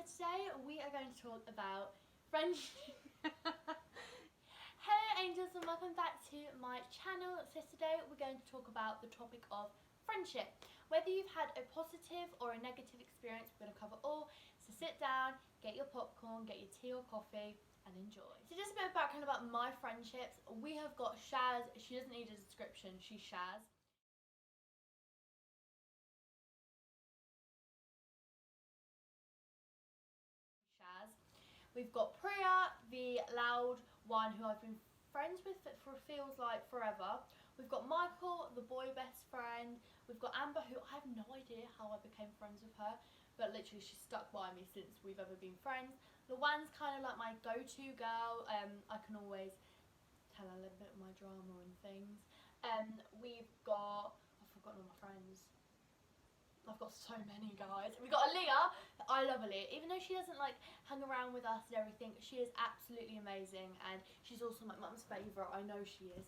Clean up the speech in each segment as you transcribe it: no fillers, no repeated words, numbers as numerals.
So today we are going to talk about friendship. Hello angels and welcome back to my channel. So today we're going to talk about the topic of friendship. Whether you've had a positive or a negative experience, we're going to cover all. So sit down, get your popcorn, get your tea or coffee and enjoy. So just a bit of background about my friendships. We have got Shaz. She doesn't need a description, she's Shaz. We've got Priya, the loud one who I've been friends with for feels like forever. We've got Michael, the boy best friend. We've got Amber, who I have no idea how I became friends with her, but literally she's stuck by me since we've ever been friends. Luann's kind of like my go-to girl. I can always tell a little bit of my drama and things. We've got, I've forgotten all my friends. I've got so many guys. We've got Aaliyah. I love Aaliyah. Even though she doesn't like hang around with us and everything, she is absolutely amazing and she's also my mum's favourite. I know she is.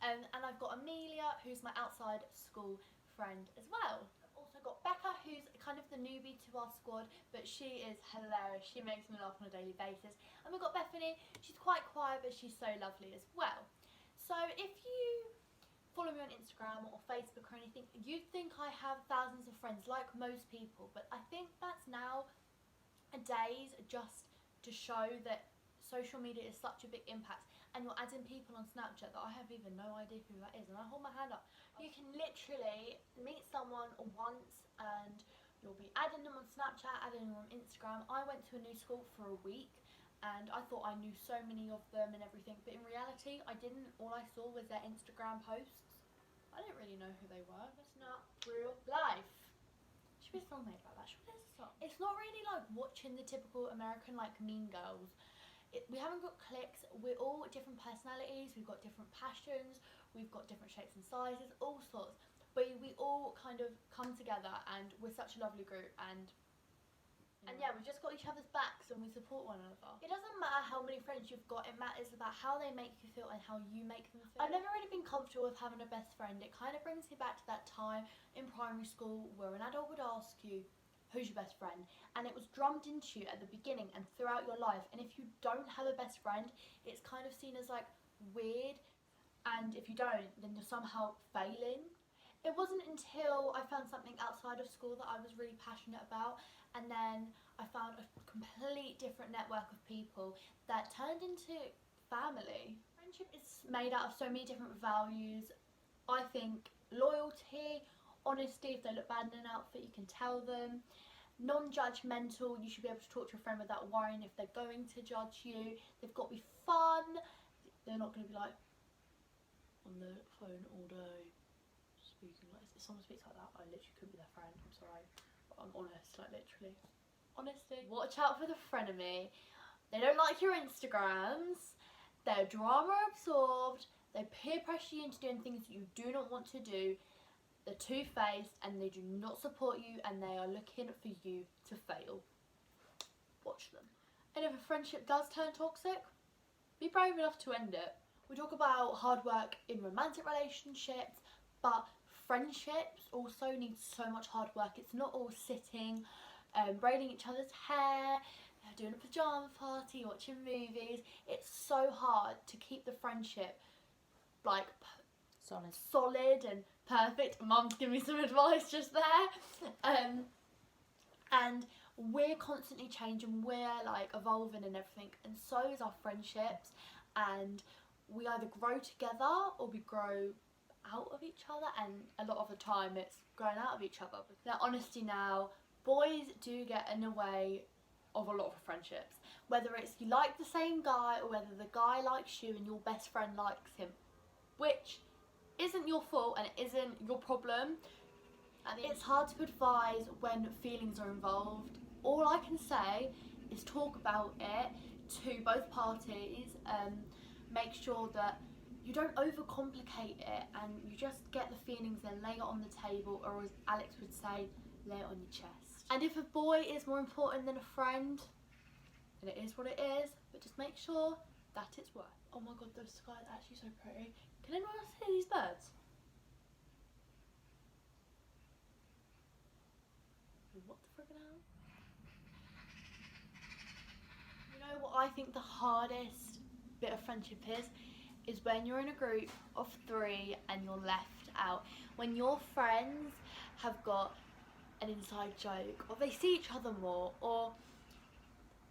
And I've got Amelia, who's my outside school friend as well. I've also got Becca, who's kind of the newbie to our squad, but she is hilarious. She makes me laugh on a daily basis. And we've got Bethany. She's quite quiet, but she's so lovely as well. So if you follow me on Instagram or Facebook or anything, you'd think I have thousands of friends like most people, but I think that's nowadays just to show that social media is such a big impact, and you're adding people on Snapchat that I have even no idea who that is, and I hold my hand up. You can literally meet someone once and you'll be adding them on Snapchat, adding them on Instagram. I went to a new school for a week and I thought I knew so many of them and everything, but in reality I didn't. All I saw was their Instagram posts. I didn't really know who they were. That's not real life. Should be a song made like that. Should we do a song? It's not really like watching the typical American like Mean Girls. We haven't got cliques. We're all different personalities. We've got different passions. We've got different shapes and sizes, all sorts. But we all kind of come together and we're such a lovely group, and yeah, we've just got each other's backs and we support one another. It doesn't matter how many friends you've got, it matters about how they make you feel and how you make them feel. I've never really been comfortable with having a best friend. It kind of brings me back to that time in primary school where an adult would ask you, who's your best friend? And it was drummed into you at the beginning and throughout your life. And if you don't have a best friend, it's kind of seen as like weird. And if you don't, then you're somehow failing. It wasn't until I found something outside of school that I was really passionate about, and then I found a complete different network of people that turned into family. Friendship is made out of so many different values. I think loyalty, honesty. If they look bad in an outfit, you can tell them. Non-judgmental, you should be able to talk to your friend without worrying if they're going to judge you. They've got to be fun. They're not going to be like on the phone all day speaking like this. If someone speaks like that, I literally could be their friend. I'm sorry, but I'm honest, like literally. Honesty. Watch out for the frenemy. They don't like your Instagrams. They're drama absorbed. They peer pressure you into doing things that you do not want to do. They're two-faced and they do not support you, and they are looking for you to fail. Watch them. And if a friendship does turn toxic, be brave enough to end it. We talk about hard work in romantic relationships, but friendships also need so much hard work. It's not all sitting, braiding each other's hair, doing a pyjama party, watching movies. It's so hard to keep the friendship like solid and perfect. Mum's giving me some advice just there. And we're constantly changing, we're like evolving and everything, and so is our friendships, and we either grow together or we grow out of each other, and a lot of the time it's growing out of each other. Now, honesty now, boys do get in the way of a lot of friendships, whether it's you like the same guy or whether the guy likes you and your best friend likes him, which isn't your fault and it isn't your problem. And it's hard to advise when feelings are involved. All I can say is talk about it to both parties, make sure that you don't overcomplicate it and you just get the feelings and lay it on the table, or as Alex would say, lay it on your chest. And if a boy is more important than a friend, then it is what it is, but just make sure that it's worth. Oh my god, the sky is actually so pretty. Can anyone else see these birds? What the friggin' hell? know what I think the hardest bit of friendship is when you're in a group of 3 and you're left out. When your friends have got an inside joke, or they see each other more, or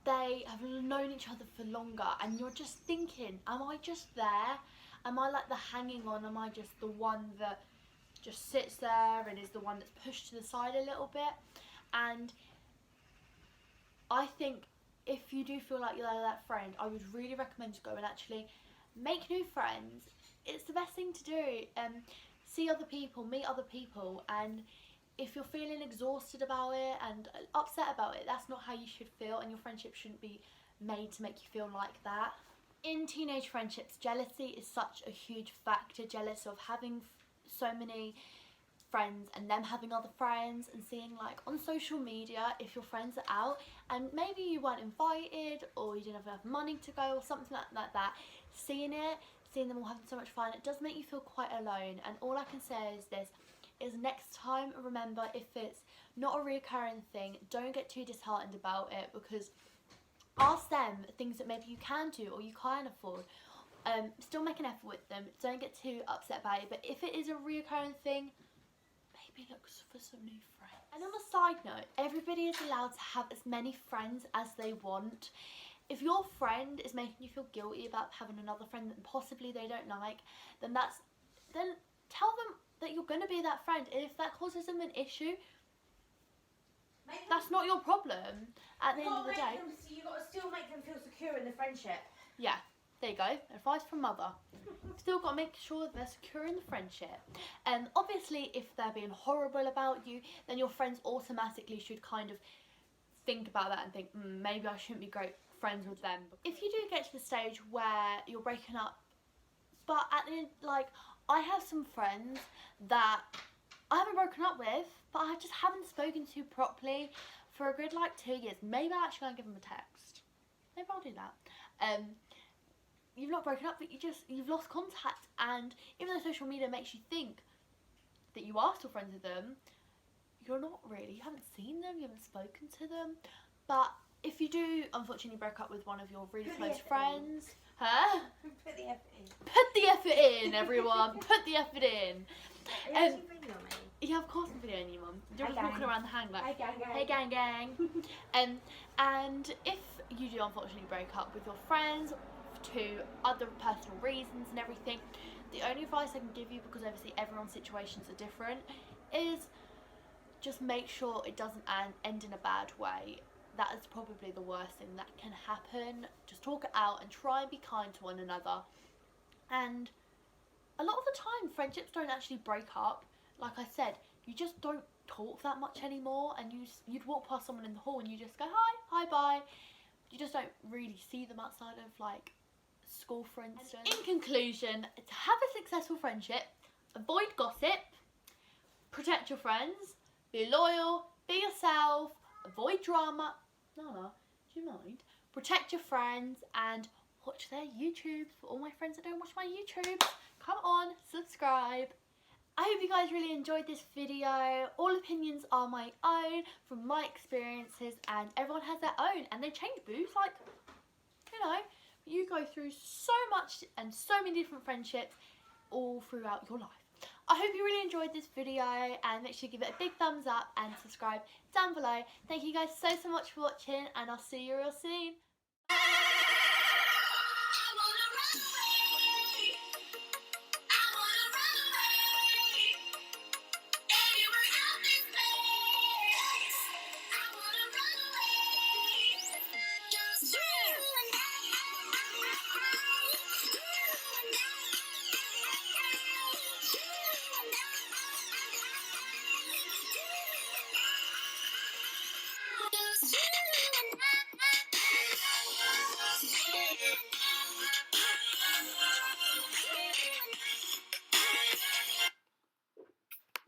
they have known each other for longer, and you're just thinking, am I just there? Am I like the hanging on? Am I just the one that just sits there and is the one that's pushed to the side a little bit? And I think if you do feel like you're that friend, I would really recommend to go and actually make new friends. It's the best thing to do. See other people, meet other people, and if you're feeling exhausted about it and upset about it, that's not how you should feel, and your friendship shouldn't be made to make you feel like that. In teenage friendships, jealousy is such a huge factor. Jealous of having so many friends and them having other friends, and seeing like on social media if your friends are out and maybe you weren't invited or you didn't have enough money to go or something like that, seeing them all having so much fun, it does make you feel quite alone. And all I can say is this, is next time remember, if it's not a reoccurring thing, don't get too disheartened about it, because ask them things that maybe you can do or you can't afford. Still make an effort with them, don't get too upset about it. But if it is a reoccurring thing, maybe look for some new friends. And on a side note, everybody is allowed to have as many friends as they want. If your friend is making you feel guilty about having another friend that possibly they don't like, then tell them that you're going to be that friend. If that causes them an issue, that's not your problem at the end of the day. You've got to still make them feel secure in the friendship. Yeah, there you go. Advice from mother. Still got to make sure that they're secure in the friendship. And obviously, if they're being horrible about you, then your friends automatically should kind of think about that and think, maybe I shouldn't be great friends with them. If you do get to the stage where you're breaking up, but at the end, like, I have some friends that I haven't broken up with, but I just haven't spoken to properly for a good like 2 years. Maybe I'll actually give them a text. Maybe I'll do that. You've not broken up, but you've lost contact, and even though social media makes you think that you are still friends with them, you're not really. You haven't seen them, you haven't spoken to them. But if you do unfortunately break up with one of your really close friends, Put the effort in. Put the effort in, everyone. Put the effort in. Are you actually videoing me? Yeah, of course I'm videoing you, Mum. You're just Hey, walking gang. around the hang like, Hey, gang, gang. hey, gang, gang. And if you do unfortunately break up with your friends to other personal reasons and everything, the only advice I can give you, because obviously everyone's situations are different, is just make sure it doesn't end in a bad way. That is probably the worst thing that can happen. Just talk it out and try and be kind to one another. And a lot of the time, friendships don't actually break up. Like I said, you just don't talk that much anymore, and you'd walk past someone in the hall and you just go hi, bye. You just don't really see them outside of like school, for instance. In conclusion, to have a successful friendship, avoid gossip, protect your friends, be loyal, be yourself, avoid drama. No, do you mind? Protect your friends and watch their YouTubes. For all my friends that don't watch my YouTubes, come on, subscribe. I hope you guys really enjoyed this video. All opinions are my own from my experiences, and everyone has their own, and they change, boos. Like, you know, you go through so much and so many different friendships all throughout your life. I hope you really enjoyed this video, and make sure you give it a big thumbs up and subscribe down below. Thank you guys so much for watching, and I'll see you real soon.